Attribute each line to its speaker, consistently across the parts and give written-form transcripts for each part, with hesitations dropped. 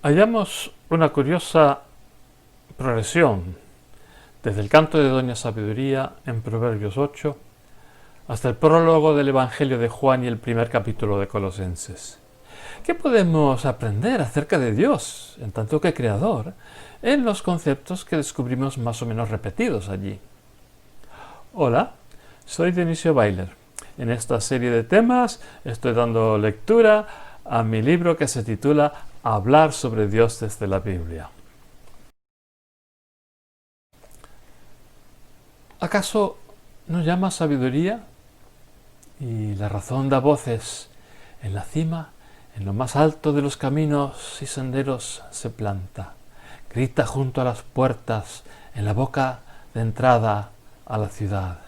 Speaker 1: Hallamos una curiosa progresión desde el canto de Doña Sabiduría en Proverbios 8 hasta el prólogo del Evangelio de Juan y el primer capítulo de Colosenses. ¿Qué podemos aprender acerca de Dios, en tanto que creador, en los conceptos que descubrimos más o menos repetidos allí? Hola, soy Dionisio Bailer. En esta serie de temas estoy dando lectura a mi libro que se titula Hablar sobre Dios desde la Biblia. ¿Acaso no llama sabiduría? Y la razón da voces en la cima, en lo más alto de los caminos y senderos se planta. Grita junto a las puertas, en la boca de entrada a la ciudad.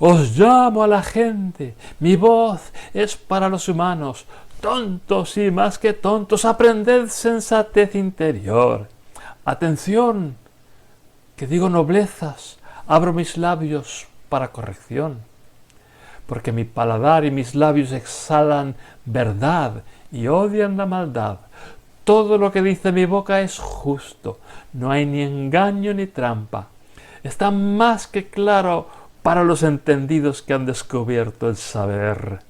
Speaker 1: Os llamo a la gente, mi voz es para los humanos. Tontos y más que tontos, aprended sensatez interior. Atención, que digo noblezas, abro mis labios para corrección. Porque mi paladar y mis labios exhalan verdad y odian la maldad. Todo lo que dice mi boca es justo, no hay ni engaño ni trampa. Está más que claro para los entendidos que han descubierto el saber.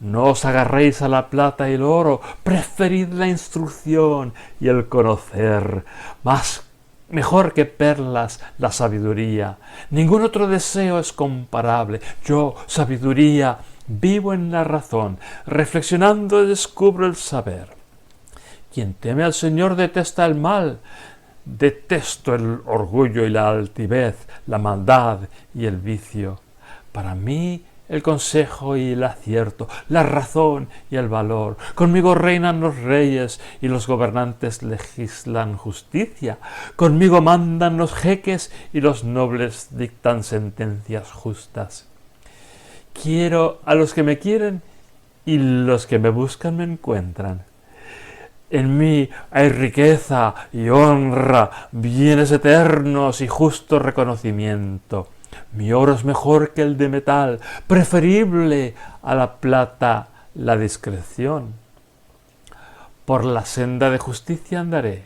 Speaker 1: No os agarréis a la plata y el oro, preferid la instrucción y el conocer. Mejor que perlas la sabiduría. Ningún otro deseo es comparable. Yo, sabiduría, vivo en la razón. Reflexionando descubro el saber. Quien teme al Señor detesta el mal. Detesto el orgullo y la altivez, la maldad y el vicio. Para mí, el consejo y el acierto, la razón y el valor. Conmigo reinan los reyes y los gobernantes legislan justicia. Conmigo mandan los jeques y los nobles dictan sentencias justas. Quiero a los que me quieren y los que me buscan me encuentran. En mí hay riqueza y honra, bienes eternos y justo reconocimiento. Mi oro es mejor que el de metal, preferible a la plata la discreción. Por la senda de justicia andaré,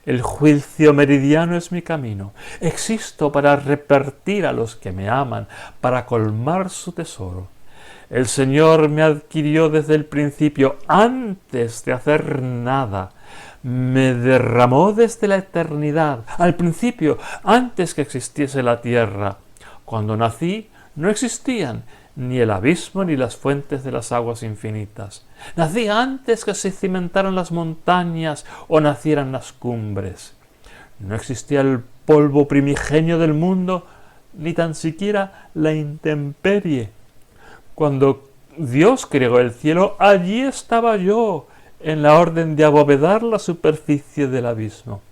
Speaker 1: el juicio meridiano es mi camino. Existo para repartir a los que me aman, para colmar su tesoro. El Señor me adquirió desde el principio, antes de hacer nada. Me derramó desde la eternidad, al principio, antes que existiese la tierra. Cuando nací no existían ni el abismo ni las fuentes de las aguas infinitas. Nací antes que se cimentaran las montañas o nacieran las cumbres. No existía el polvo primigenio del mundo, ni tan siquiera la intemperie. Cuando Dios creó el cielo, allí estaba yo, en la orden de abovedar la superficie del abismo.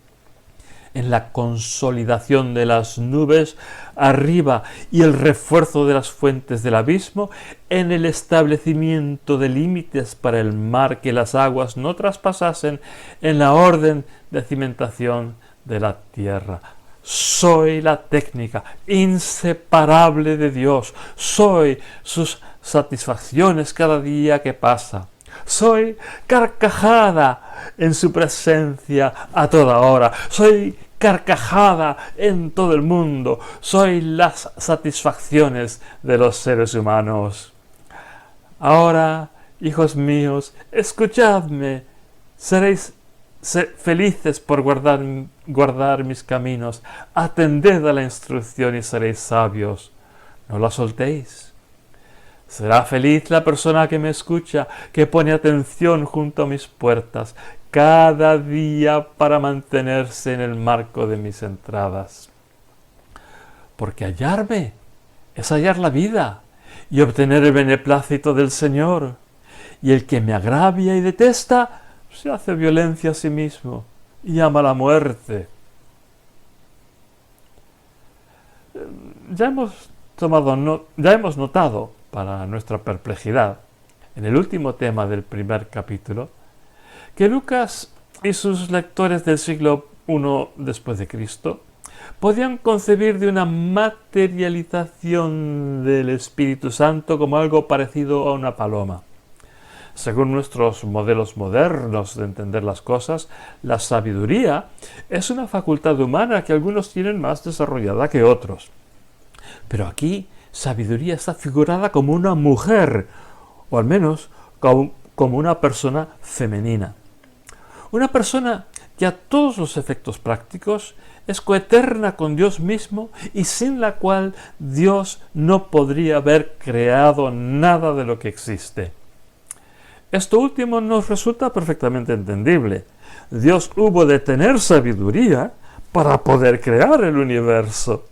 Speaker 1: En la consolidación de las nubes arriba y el refuerzo de las fuentes del abismo, en el establecimiento de límites para el mar que las aguas no traspasasen, en la orden de cimentación de la tierra. Soy la técnica inseparable de Dios, soy sus satisfacciones cada día que pasa. Soy carcajada en su presencia a toda hora. Soy carcajada en todo el mundo. Soy las satisfacciones de los seres humanos. Ahora, hijos míos, escuchadme. Seréis felices por guardar mis caminos. Atended a la instrucción y seréis sabios. No la soltéis. Será feliz la persona que me escucha, que pone atención junto a mis puertas, cada día para mantenerse en el marco de mis entradas. Porque hallarme es hallar la vida y obtener el beneplácito del Señor. Y el que me agravia y detesta, se hace violencia a sí mismo y ama la muerte. Ya hemos notado, para nuestra perplejidad, en el último tema del primer capítulo, que Lucas y sus lectores del siglo I después de Cristo podían concebir de una materialización del Espíritu Santo como algo parecido a una paloma. según nuestros modelos modernos de entender las cosas, la sabiduría es una facultad humana que algunos tienen más desarrollada que otros. Pero aquí, sabiduría está figurada como una mujer, o al menos como una persona femenina. Una persona que a todos los efectos prácticos es coeterna con Dios mismo y sin la cual Dios no podría haber creado nada de lo que existe. Esto último nos resulta perfectamente entendible. Dios hubo de tener sabiduría para poder crear el universo.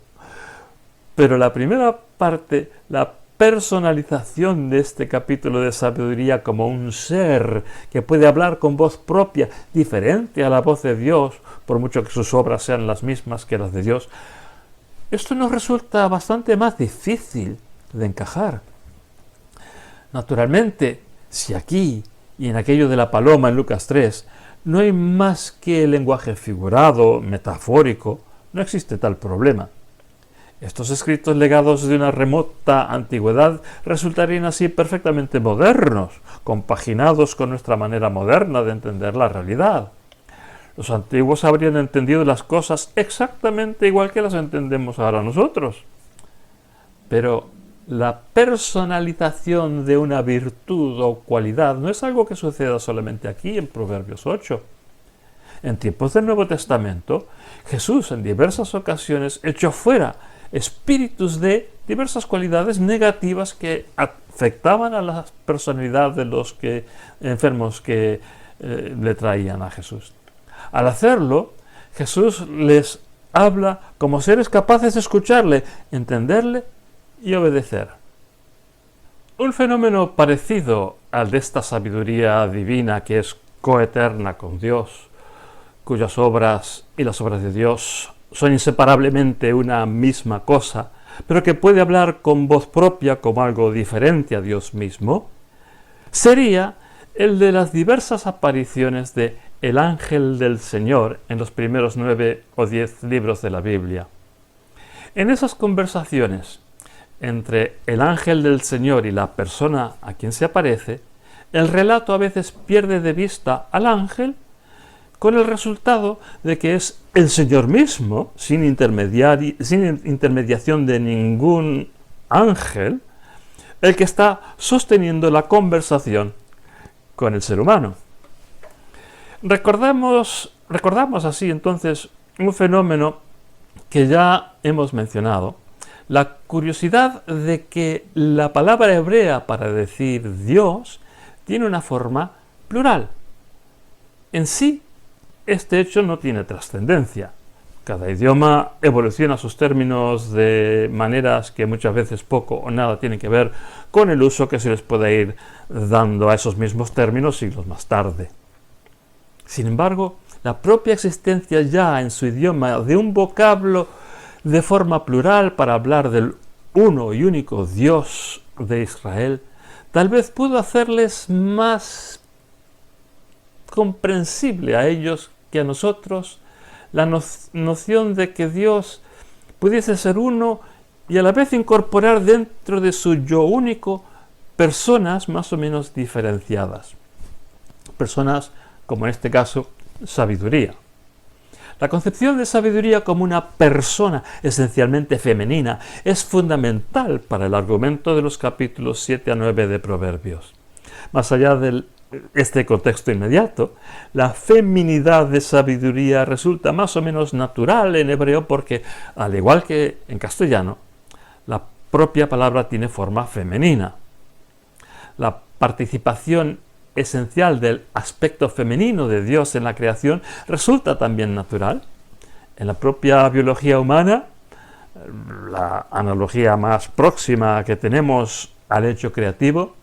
Speaker 1: Pero la primera parte, la personalización de este capítulo de sabiduría como un ser que puede hablar con voz propia, diferente a la voz de Dios, por mucho que sus obras sean las mismas que las de Dios, esto nos resulta bastante más difícil de encajar. Naturalmente, si aquí y en aquello de la paloma en Lucas 3 no hay más que el lenguaje figurado, metafórico, no existe tal problema. Estos escritos legados de una remota antigüedad resultarían así perfectamente modernos, compaginados con nuestra manera moderna de entender la realidad. Los antiguos habrían entendido las cosas exactamente igual que las entendemos ahora nosotros. Pero la personalización de una virtud o cualidad no es algo que suceda solamente aquí en Proverbios 8. En tiempos del Nuevo Testamento, Jesús en diversas ocasiones echó fuera espíritus de diversas cualidades negativas que afectaban a la personalidad de los enfermos que le traían a Jesús. Al hacerlo, Jesús les habla como seres capaces de escucharle, entenderle y obedecer. Un fenómeno parecido al de esta sabiduría divina que es coeterna con Dios, cuyas obras y las obras de Dios son inseparablemente una misma cosa, pero que puede hablar con voz propia como algo diferente a Dios mismo, sería el de las diversas apariciones de el ángel del Señor en los primeros 9 o 10 libros de la Biblia. En esas conversaciones entre el ángel del Señor y la persona a quien se aparece, el relato a veces pierde de vista al ángel, con el resultado de que es el Señor mismo, sin intermediación de ningún ángel, el que está sosteniendo la conversación con el ser humano. Recordamos así entonces un fenómeno que ya hemos mencionado, la curiosidad de que la palabra hebrea para decir Dios tiene una forma plural. En sí, este hecho no tiene trascendencia. Cada idioma evoluciona sus términos de maneras que muchas veces poco o nada tienen que ver con el uso que se les puede ir dando a esos mismos términos siglos más tarde. Sin embargo, la propia existencia ya en su idioma de un vocablo de forma plural para hablar del uno y único Dios de Israel, tal vez pudo hacerles más comprensible a ellos que a nosotros la noción de que Dios pudiese ser uno y a la vez incorporar dentro de su yo único personas más o menos diferenciadas. Personas, como en este caso, sabiduría. La concepción de sabiduría como una persona esencialmente femenina es fundamental para el argumento de los capítulos 7 a 9 de Proverbios. Más allá de este contexto inmediato, la feminidad de sabiduría resulta más o menos natural en hebreo porque, al igual que en castellano, la propia palabra tiene forma femenina. La participación esencial del aspecto femenino de Dios en la creación resulta también natural. En la propia biología humana, la analogía más próxima que tenemos al hecho creativo,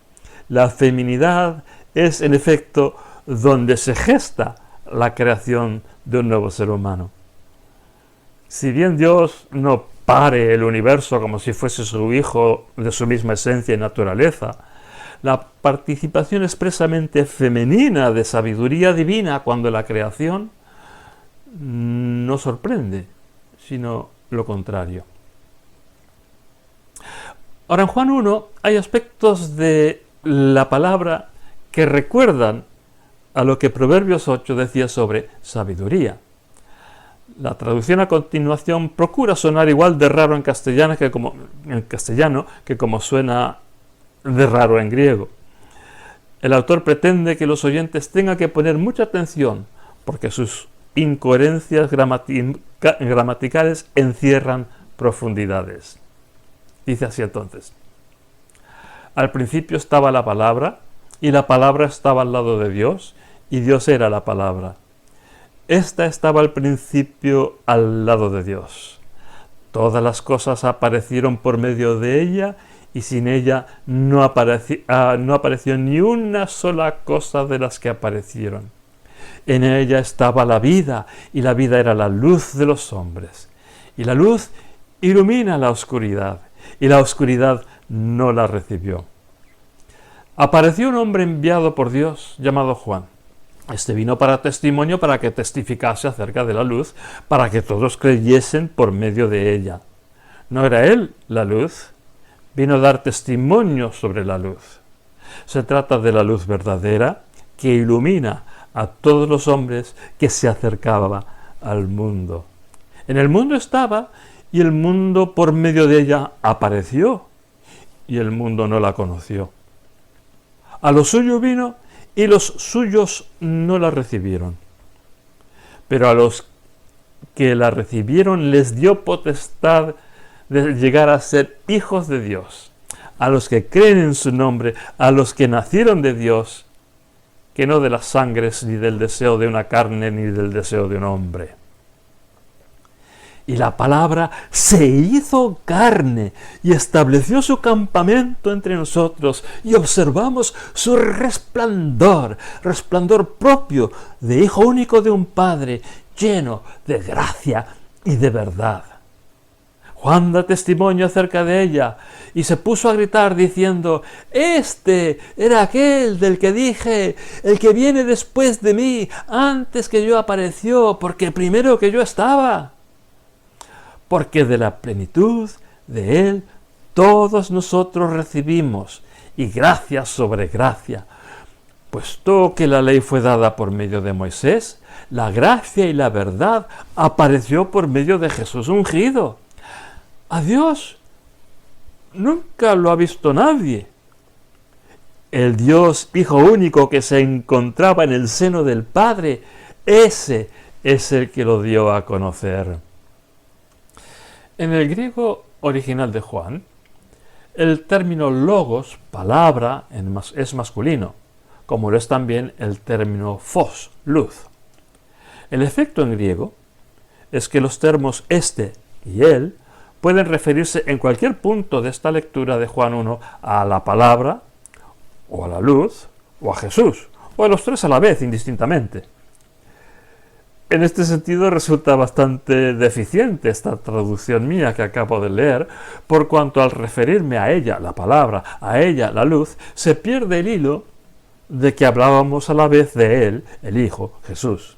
Speaker 1: la feminidad es en efecto donde se gesta la creación de un nuevo ser humano. Si bien Dios no pare el universo como si fuese su hijo de su misma esencia y naturaleza, la participación expresamente femenina de sabiduría divina cuando la creación no sorprende, sino lo contrario. Ahora, en Juan 1 hay aspectos de la palabra que recuerdan a lo que Proverbios 8 decía sobre sabiduría. La traducción a continuación procura sonar igual de raro en castellano que como suena de raro en griego. El autor pretende que los oyentes tengan que poner mucha atención porque sus incoherencias gramaticales encierran profundidades. Dice así entonces: al principio estaba la palabra, y la palabra estaba al lado de Dios, y Dios era la palabra. Esta estaba al principio al lado de Dios. Todas las cosas aparecieron por medio de ella, y sin ella no apareció ni una sola cosa de las que aparecieron. En ella estaba la vida, y la vida era la luz de los hombres. Y la luz ilumina la oscuridad, y la oscuridad no la recibió. Apareció un hombre enviado por Dios llamado Juan. Este vino para testimonio, para que testificase acerca de la luz, para que todos creyesen por medio de ella. ¿No era él la luz? Vino a dar testimonio sobre la luz. Se trata de la luz verdadera que ilumina a todos los hombres que se acercaban al mundo. En el mundo estaba, y el mundo por medio de ella apareció, y el mundo no la conoció. A lo suyo vino, y los suyos no la recibieron. Pero a los que la recibieron les dio potestad de llegar a ser hijos de Dios, a los que creen en su nombre, a los que nacieron de Dios, que no de las sangres, ni del deseo de una carne, ni del deseo de un hombre. Y la palabra se hizo carne y estableció su campamento entre nosotros, y observamos su resplandor propio de Hijo único de un Padre, lleno de gracia y de verdad. Juan da testimonio acerca de ella, y se puso a gritar diciendo: «Este era aquel del que dije, el que viene después de mí, antes que yo apareció, porque primero que yo estaba». Porque de la plenitud de Él todos nosotros recibimos, y gracia sobre gracia. Puesto que la ley fue dada por medio de Moisés, la gracia y la verdad apareció por medio de Jesús ungido. A Dios nunca lo ha visto nadie. El Dios Hijo único que se encontraba en el seno del Padre, ese es el que lo dio a conocer. En el griego original de Juan, el término logos, palabra, es masculino, como lo es también el término phos, luz. El efecto en griego es que los términos este y él pueden referirse en cualquier punto de esta lectura de Juan 1 a la palabra, o a la luz, o a Jesús, o a los tres a la vez, indistintamente. En este sentido resulta bastante deficiente esta traducción mía que acabo de leer, por cuanto al referirme a ella, la palabra, a ella, la luz, se pierde el hilo de que hablábamos a la vez de él, el Hijo, Jesús.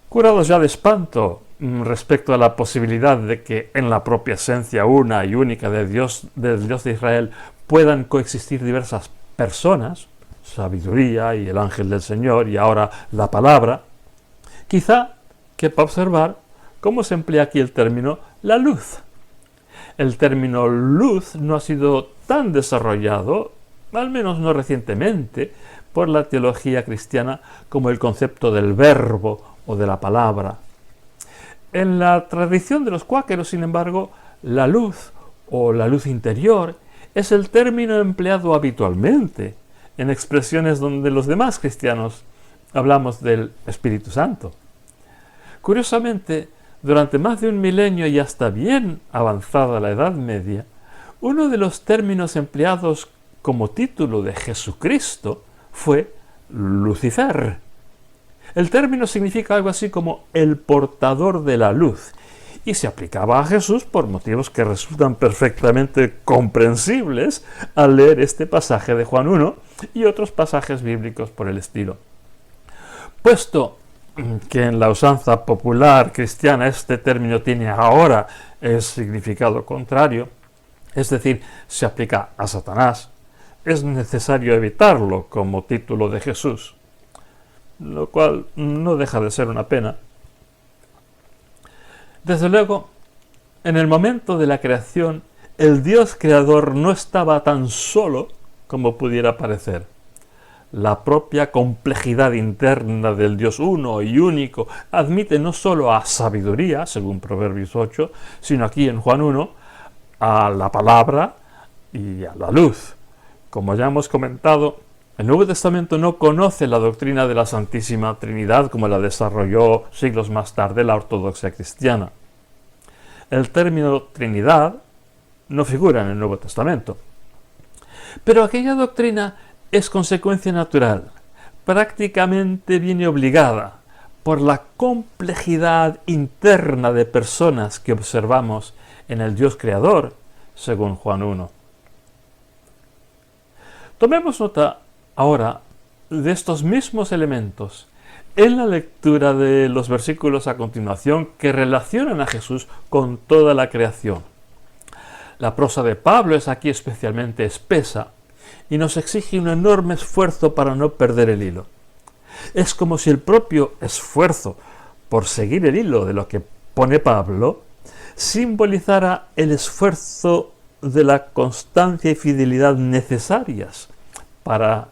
Speaker 1: Curados ya de espanto respecto a la posibilidad de que en la propia esencia una y única del Dios de Israel puedan coexistir diversas personas, sabiduría y el ángel del Señor y ahora la palabra, quizá quepa observar cómo se emplea aquí el término la luz. El término luz no ha sido tan desarrollado, al menos no recientemente, por la teología cristiana como el concepto del verbo o de la palabra. En la tradición de los cuáqueros, sin embargo, la luz o la luz interior es el término empleado habitualmente en expresiones donde los demás cristianos hablamos del Espíritu Santo. Curiosamente, durante más de un milenio y hasta bien avanzada la Edad Media, uno de los términos empleados como título de Jesucristo fue Lucifer. El término significa algo así como el portador de la luz, y se aplicaba a Jesús por motivos que resultan perfectamente comprensibles al leer este pasaje de Juan 1 y otros pasajes bíblicos por el estilo. Puesto que en la usanza popular cristiana este término tiene ahora el significado contrario, es decir, se aplica a Satanás, es necesario evitarlo como título de Jesús, lo cual no deja de ser una pena. Desde luego, en el momento de la creación, el Dios creador no estaba tan solo como pudiera parecer. La propia complejidad interna del Dios uno y único admite no solo a sabiduría, según Proverbios 8, sino aquí en Juan 1, a la palabra y a la luz. Como ya hemos comentado, el Nuevo Testamento no conoce la doctrina de la Santísima Trinidad como la desarrolló siglos más tarde la ortodoxia cristiana. El término Trinidad no figura en el Nuevo Testamento. Pero aquella doctrina es consecuencia natural, prácticamente viene obligada por la complejidad interna de personas que observamos en el Dios creador, según Juan 1. Tomemos nota ahora de estos mismos elementos en la lectura de los versículos a continuación que relacionan a Jesús con toda la creación. La prosa de Pablo es aquí especialmente espesa y nos exige un enorme esfuerzo para no perder el hilo. Es como si el propio esfuerzo por seguir el hilo de lo que pone Pablo simbolizara el esfuerzo de la constancia y fidelidad necesarias para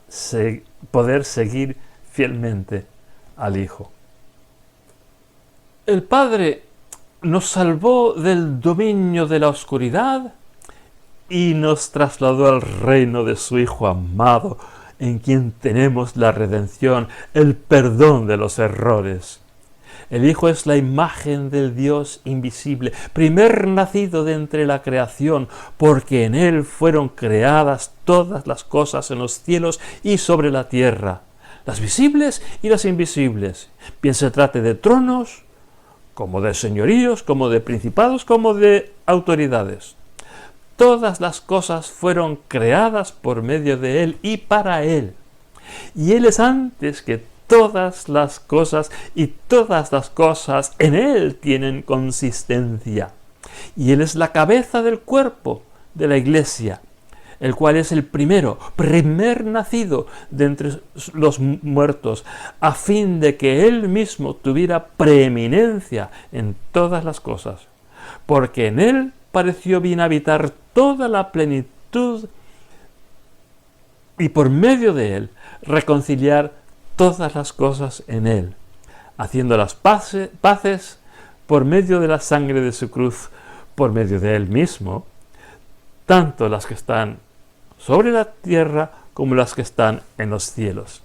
Speaker 1: poder seguir fielmente al Hijo. El Padre nos salvó del dominio de la oscuridad y nos trasladó al reino de su Hijo amado, en quien tenemos la redención, el perdón de los errores. El Hijo es la imagen del Dios invisible, primer nacido de entre la creación, porque en Él fueron creadas todas las cosas en los cielos y sobre la tierra, las visibles y las invisibles, bien se trate de tronos, como de señoríos, como de principados, como de autoridades. Todas las cosas fueron creadas por medio de Él y para Él. Y Él es antes que todas las cosas, y todas las cosas en Él tienen consistencia. Y Él es la cabeza del cuerpo de la Iglesia, el cual es el primer nacido de entre los muertos, a fin de que Él mismo tuviera preeminencia en todas las cosas. Porque en Él pareció bien habitar toda la plenitud y por medio de Él reconciliar todas las cosas en Él, haciendo las paces por medio de la sangre de su cruz, por medio de Él mismo, tanto las que están sobre la tierra como las que están en los cielos.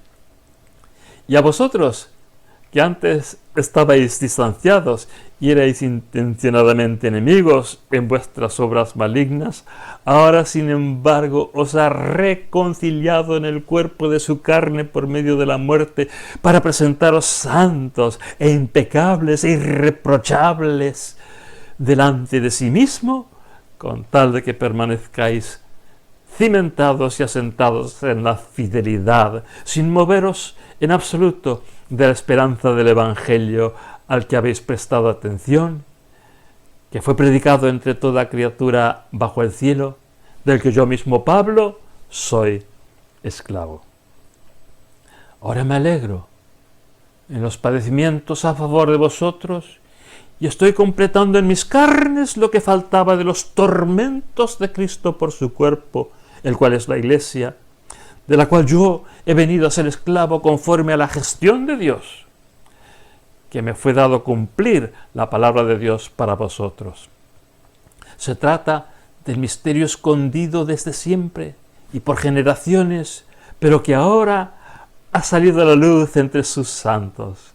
Speaker 1: Y a vosotros, que antes estabais distanciados y erais intencionadamente enemigos en vuestras obras malignas, ahora sin embargo os ha reconciliado en el cuerpo de su carne por medio de la muerte, para presentaros santos e impecables e irreprochables delante de sí mismo, con tal de que permanezcáis cimentados y asentados en la fidelidad, sin moveros en absoluto de la esperanza del Evangelio al que habéis prestado atención, que fue predicado entre toda criatura bajo el cielo, del que yo mismo, Pablo, soy esclavo. Ahora me alegro en los padecimientos a favor de vosotros, y estoy completando en mis carnes lo que faltaba de los tormentos de Cristo por su cuerpo, el cual es la Iglesia, de la cual yo he venido a ser esclavo conforme a la gestión de Dios, que me fue dado cumplir la palabra de Dios para vosotros. Se trata del misterio escondido desde siempre y por generaciones, pero que ahora ha salido a la luz entre sus santos.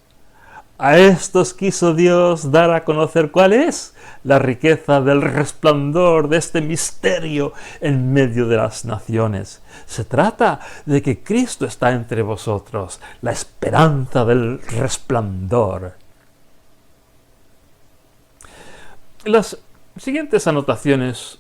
Speaker 1: A estos quiso Dios dar a conocer cuál es la riqueza del resplandor de este misterio en medio de las naciones. Se trata de que Cristo está entre vosotros, la esperanza del resplandor. Las siguientes anotaciones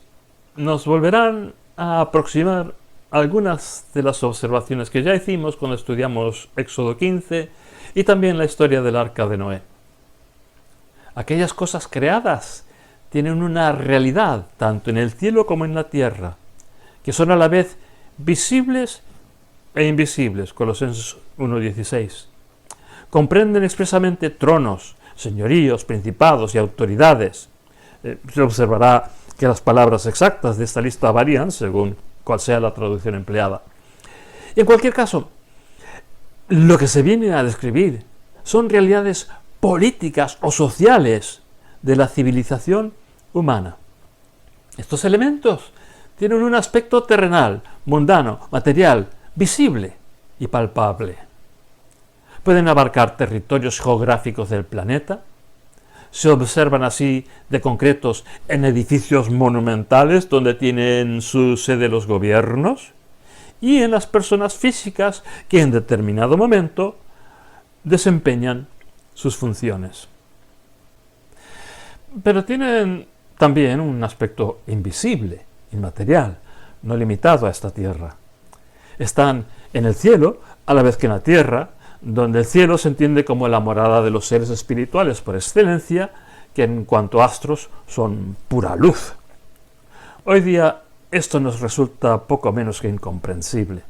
Speaker 1: nos volverán a aproximar algunas de las observaciones que ya hicimos cuando estudiamos Éxodo 15 y también la historia del Arca de Noé. Aquellas cosas creadas tienen una realidad tanto en el cielo como en la tierra, que son a la vez visibles e invisibles, Colosenses 1:16. Comprenden expresamente tronos, señoríos, principados y autoridades. Se observará que las palabras exactas de esta lista varían según cuál sea la traducción empleada. Y en cualquier caso, lo que se viene a describir son realidades políticas o sociales de la civilización humana. Estos elementos tienen un aspecto terrenal, mundano, material, visible y palpable. Pueden abarcar territorios geográficos del planeta. Se observan así de concretos en edificios monumentales donde tienen su sede los gobiernos y en las personas físicas que en determinado momento desempeñan sus funciones. Pero tienen también un aspecto invisible, inmaterial, no limitado a esta tierra. Están en el cielo a la vez que en la tierra, donde el cielo se entiende como la morada de los seres espirituales por excelencia, que en cuanto a astros son pura luz. Hoy día esto nos resulta poco menos que incomprensible.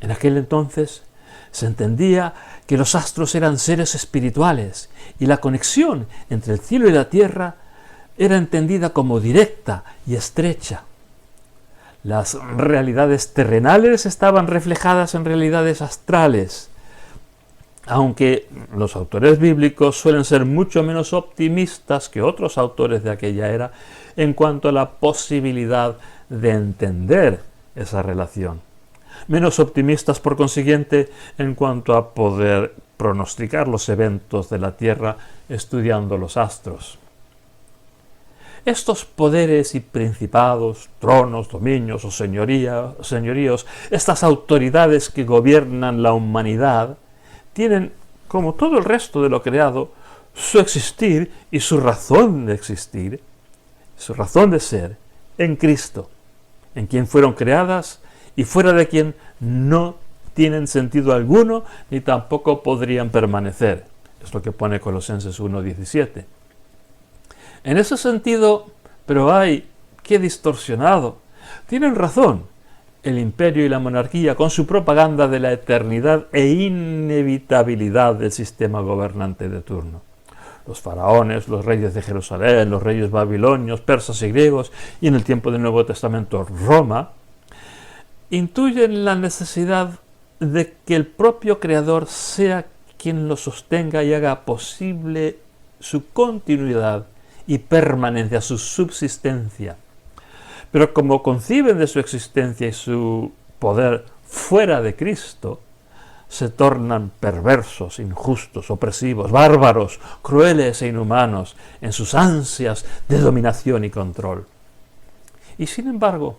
Speaker 1: En aquel entonces se entendía que los astros eran seres espirituales y la conexión entre el cielo y la tierra era entendida como directa y estrecha. Las realidades terrenales estaban reflejadas en realidades astrales, aunque los autores bíblicos suelen ser mucho menos optimistas que otros autores de aquella era en cuanto a la posibilidad de entender esa relación. Menos optimistas, por consiguiente, en cuanto a poder pronosticar los eventos de la Tierra estudiando los astros. Estos poderes y principados, tronos, dominios o señoríos, estas autoridades que gobiernan la humanidad, tienen, como todo el resto de lo creado, su existir y su razón de existir, su razón de ser, en Cristo, en quien fueron creadas y fuera de quien no tienen sentido alguno ni tampoco podrían permanecer. Es lo que pone Colosenses 1:17. En ese sentido, pero ¡ay, qué distorsionado! Tienen razón el imperio y la monarquía con su propaganda de la eternidad e inevitabilidad del sistema gobernante de turno. Los faraones, los reyes de Jerusalén, los reyes babilonios, persas y griegos, y en el tiempo del Nuevo Testamento Roma, intuyen la necesidad de que el propio Creador sea quien lo sostenga y haga posible su continuidad y permanencia, su subsistencia. Pero como conciben de su existencia y su poder fuera de Cristo, se tornan perversos, injustos, opresivos, bárbaros, crueles e inhumanos en sus ansias de dominación y control. Y sin embargo,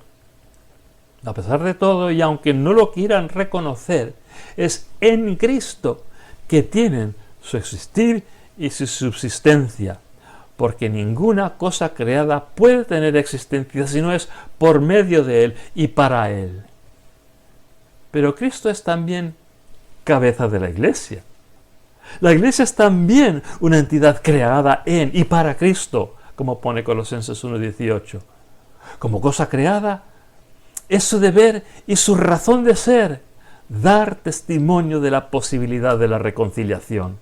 Speaker 1: a pesar de todo, y aunque no lo quieran reconocer, es en Cristo que tienen su existir y su subsistencia, porque ninguna cosa creada puede tener existencia si no es por medio de Él y para Él. Pero Cristo es también cabeza de la Iglesia. La Iglesia es también una entidad creada en y para Cristo, como pone Colosenses 1:18. Como cosa creada, es su deber y su razón de ser dar testimonio de la posibilidad de la reconciliación.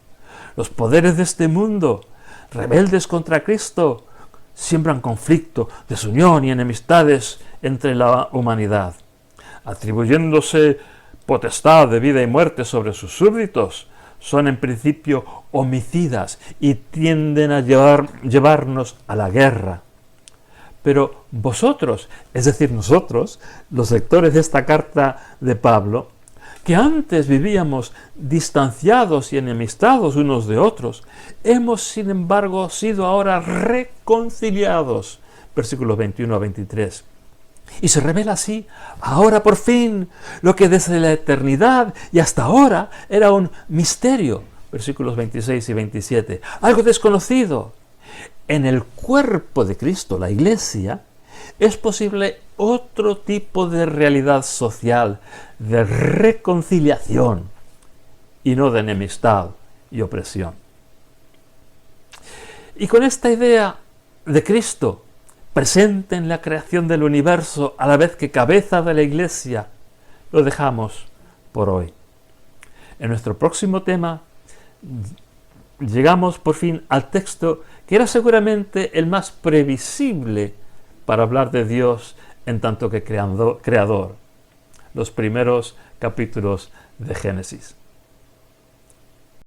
Speaker 1: Los poderes de este mundo, rebeldes contra Cristo, siembran conflicto, desunión y enemistades entre la humanidad, atribuyéndose potestad de vida y muerte sobre sus súbditos. Son en principio homicidas y tienden a llevarnos a la guerra. Pero vosotros, es decir, nosotros, los lectores de esta carta de Pablo, que antes vivíamos distanciados y enemistados unos de otros, hemos sin embargo sido ahora reconciliados. Versículos 21 a 23. Y se revela así, ahora por fin, lo que desde la eternidad y hasta ahora era un misterio. Versículos 26 y 27. Algo desconocido. En el cuerpo de Cristo, la Iglesia, es posible otro tipo de realidad social, de reconciliación, y no de enemistad y opresión. Y con esta idea de Cristo, presente en la creación del universo, a la vez que cabeza de la Iglesia, lo dejamos por hoy. En nuestro próximo tema llegamos por fin al texto que era seguramente el más previsible para hablar de Dios en tanto que creador, los primeros capítulos de Génesis.